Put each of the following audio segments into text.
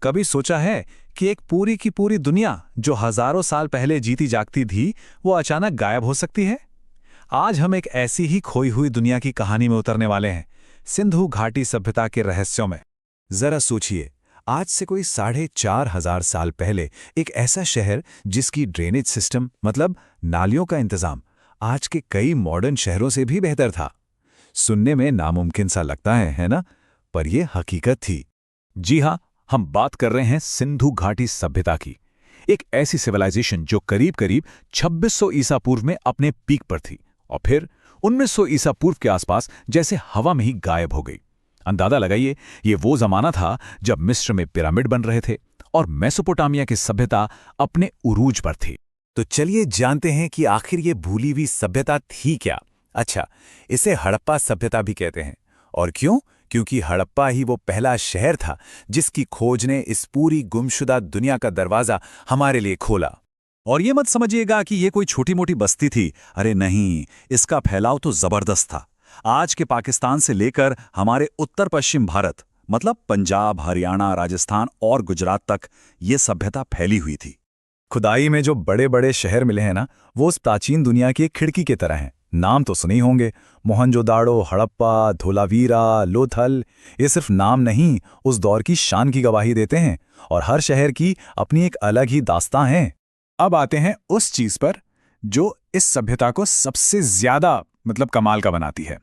कभी सोचा है कि एक पूरी की पूरी दुनिया जो हजारों साल पहले जीती जागती थी, वो अचानक गायब हो सकती है? आज हम एक ऐसी ही खोई हुई दुनिया की कहानी में उतरने वाले हैं, सिंधु घाटी सभ्यता के रहस्यों में। जरा सोचिए, आज से कोई 4,500 साल पहले एक ऐसा शहर जिसकी ड्रेनेज सिस्टम मतलब नालियों का इंतजाम आज के कई मॉडर्न शहरों से भी बेहतर था। सुनने में नामुमकिन सा लगता है ना? पर यह हकीकत थी। जी हाँ, हम बात कर रहे हैं सिंधु घाटी सभ्यता की। एक ऐसी सिविलाइजेशन जो करीब करीब 2600 ईसा पूर्व में अपने पीक पर थी और फिर 1900 ईसा पूर्व के आसपास जैसे हवा में ही गायब हो गई। अंदाजा लगाइए, ये वो जमाना था जब मिस्र में पिरामिड बन रहे थे और मेसोपोटामिया की सभ्यता अपने उरूज पर थी। तो चलिए जानते हैं कि आखिर ये भूली हुई सभ्यता थी क्या। अच्छा, इसे हड़प्पा सभ्यता भी कहते हैं। और क्यों? क्योंकि हड़प्पा ही वो पहला शहर था जिसकी खोज ने इस पूरी गुमशुदा दुनिया का दरवाजा हमारे लिए खोला। और ये मत समझिएगा कि ये कोई छोटी मोटी बस्ती थी। अरे नहीं, इसका फैलाव तो जबरदस्त था। आज के पाकिस्तान से लेकर हमारे उत्तर पश्चिम भारत मतलब पंजाब, हरियाणा, राजस्थान और गुजरात तक ये सभ्यता फैली हुई थी। खुदाई में जो बड़े बड़े शहर मिले हैं ना, वो उस प्राचीन दुनिया की एक खिड़की की तरह हैं। नाम तो सुने ही होंगे, मोहनजोदाड़ो, हड़प्पा, धोलावीरा, लोथल। ये सिर्फ नाम नहीं, उस दौर की शान की गवाही देते हैं और हर शहर की अपनी एक अलग ही दास्तां है। अब आते हैं उस चीज पर जो इस सभ्यता को सबसे ज्यादा कमाल का बनाती है।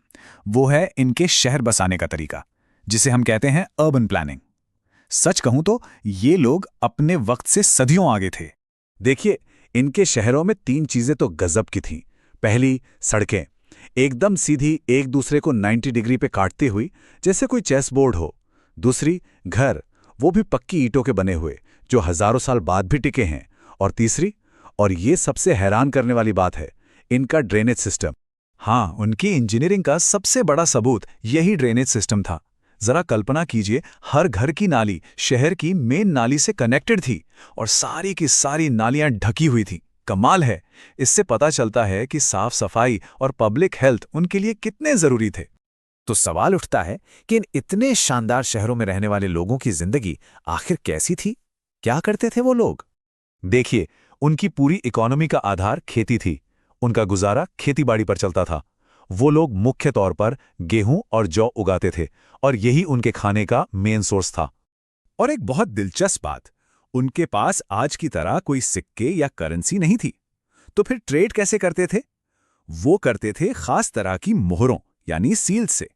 वो है इनके शहर बसाने का तरीका, जिसे हम कहते हैं अर्बन प्लानिंग। सच कहूं तो ये लोग अपने वक्त से सदियों आगे थे। देखिए, इनके शहरों में 3 चीजें तो गजब की थीं। पहली, सड़कें एकदम सीधी, एक दूसरे को 90 डिग्री पे काटती हुई, जैसे कोई चेस बोर्ड हो। दूसरी, घर वो भी पक्की ईंटों के बने हुए जो हजारों साल बाद भी टिके हैं। और तीसरी, और ये सबसे हैरान करने वाली बात है, इनका ड्रेनेज सिस्टम। हाँ, उनकी इंजीनियरिंग का सबसे बड़ा सबूत यही ड्रेनेज सिस्टम था। जरा कल्पना कीजिए, हर घर की नाली शहर की मेन नाली से कनेक्टेड थी और सारी की सारी नालियां ढकी हुई थी। कमाल है। इससे पता चलता है कि साफ सफाई और पब्लिक हेल्थ उनके लिए कितने जरूरी थे। तो सवाल उठता है कि इन इतने शानदार शहरों में रहने वाले लोगों की जिंदगी आखिर कैसी थी? क्या करते थे वो लोग? देखिए, उनकी पूरी इकोनॉमी का आधार खेती थी। उनका गुजारा खेतीबाड़ी पर चलता था। वो लोग मुख्य तौर पर गेहूं और जौ उगाते थे और यही उनके खाने का मेन सोर्स था। और एक बहुत दिलचस्प बात, उनके पास आज की तरह कोई सिक्के या करेंसी नहीं थी। तो फिर ट्रेड कैसे करते थे? वो करते थे खास तरह की मोहरों यानी सील्स से।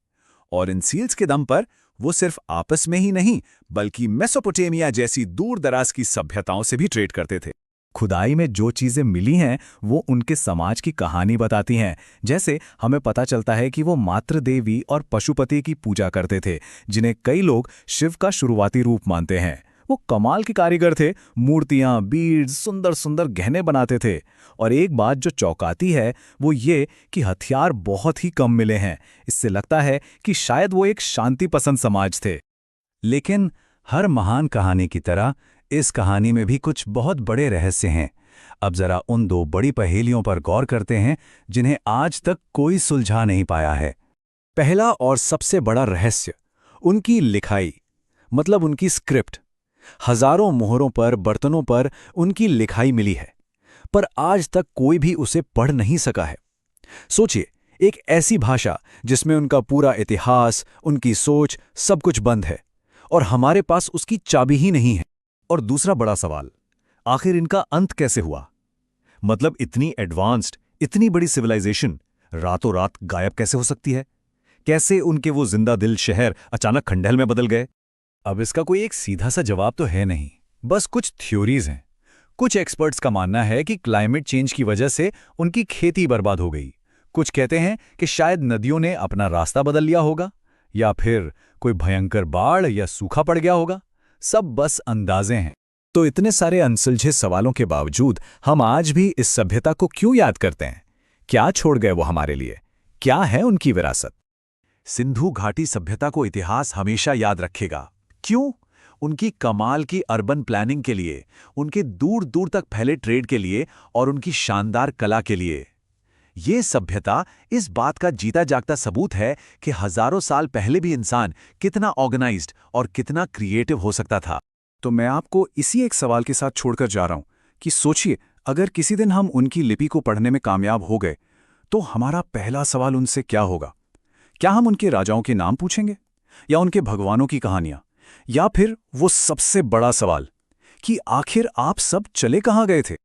और इन सील्स के दम पर वो सिर्फ आपस में ही नहीं, बल्कि मेसोपोटामिया जैसी दूर दराज की सभ्यताओं से भी ट्रेड करते थे। खुदाई में जो चीजें मिली हैं वो उनके समाज की कहानी बताती हैं। जैसे हमें पता चलता है कि वो मातृ देवी और पशुपति की पूजा करते थे, जिन्हें कई लोग शिव का शुरुआती रूप मानते हैं। वो कमाल के कारीगर थे, मूर्तियां, बीड्स, सुंदर सुंदर गहने बनाते थे। और एक बात जो चौंकाती है वो ये कि हथियार बहुत ही कम मिले हैं। इससे लगता है कि शायद वो एक शांति पसंद समाज थे। लेकिन हर महान कहानी की तरह इस कहानी में भी कुछ बहुत बड़े रहस्य हैं। अब जरा उन 2 बड़ी पहेलियों पर गौर करते हैं जिन्हें आज तक कोई सुलझा नहीं पाया है। पहला और सबसे बड़ा रहस्य, उनकी लिखाई मतलब उनकी स्क्रिप्ट। हजारों मोहरों पर, बर्तनों पर उनकी लिखाई मिली है, पर आज तक कोई भी उसे पढ़ नहीं सका है। सोचिए, एक ऐसी भाषा जिसमें उनका पूरा इतिहास, उनकी सोच, सब कुछ बंद है और हमारे पास उसकी चाबी ही नहीं है। और दूसरा बड़ा सवाल, आखिर इनका अंत कैसे हुआ? इतनी एडवांस्ड, इतनी बड़ी सिविलाइजेशन रातों रात गायब कैसे हो सकती है? कैसे उनके वो जिंदा दिल शहर अचानक खंडहर में बदल गए? अब इसका कोई एक सीधा सा जवाब तो है नहीं, बस कुछ थ्योरीज हैं। कुछ एक्सपर्ट्स का मानना है कि क्लाइमेट चेंज की वजह से उनकी खेती बर्बाद हो गई। कुछ कहते हैं कि शायद नदियों ने अपना रास्ता बदल लिया होगा, या फिर कोई भयंकर बाढ़ या सूखा पड़ गया होगा। सब बस अंदाजे हैं। तो इतने सारे अनसुलझे सवालों के बावजूद हम आज भी इस सभ्यता को क्यों याद करते हैं? क्या छोड़ गए वो हमारे लिए? क्या है उनकी विरासत? सिंधु घाटी सभ्यता को इतिहास हमेशा याद रखेगा। क्यों? उनकी कमाल की अर्बन प्लानिंग के लिए, उनके दूर दूर तक फैले ट्रेड के लिए और उनकी शानदार कला के लिए। ये सभ्यता इस बात का जीता जागता सबूत है कि हजारों साल पहले भी इंसान कितना ऑर्गेनाइज्ड और कितना क्रिएटिव हो सकता था। तो मैं आपको इसी एक सवाल के साथ छोड़कर जा रहा हूं कि सोचिए, अगर किसी दिन हम उनकी लिपि को पढ़ने में कामयाब हो गए, तो हमारा पहला सवाल उनसे क्या होगा? क्या हम उनके राजाओं के नाम पूछेंगे, या उनके भगवानों की कहानियां, या फिर वो सबसे बड़ा सवाल कि आखिर आप सब चले कहाँ गए थे?